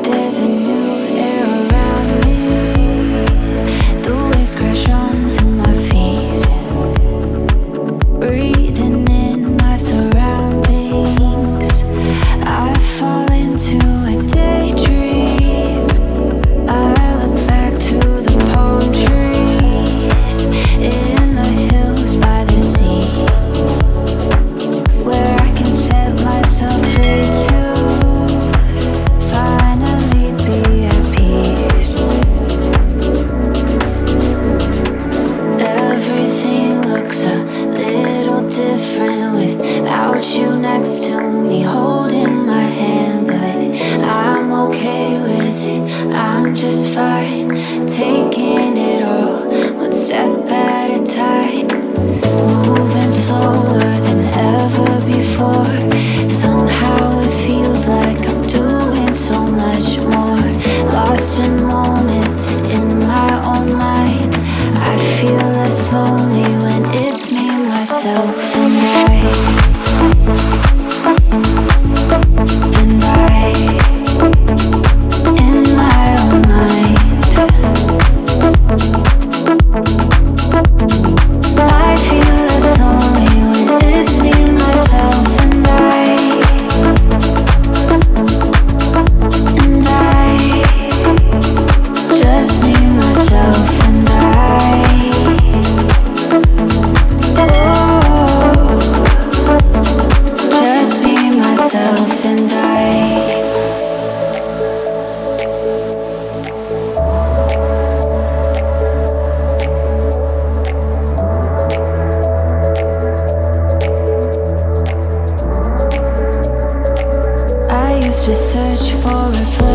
There's a new air around me. The waves crash onto my feet. Breathing in my surroundings. I fall into a daydream. I look back to the palm trees in the hills by the sea, where I can set myself free to finally be at peace. Everything looks a little different without you next to me, holding my hand, but I'm okay with it. I'm just fine, taking it all one step at a time, moving slower than ever before. Somehow it feels like I'm doing so much more, lost in moments in my own mind. I feel less lonely when it's me, myself, and I. And I, in my own mind. I feel less lonely when it's me, myself, and I. And I, just me, myself, and I. Oh, just me, myself, and I. I used to search for reflections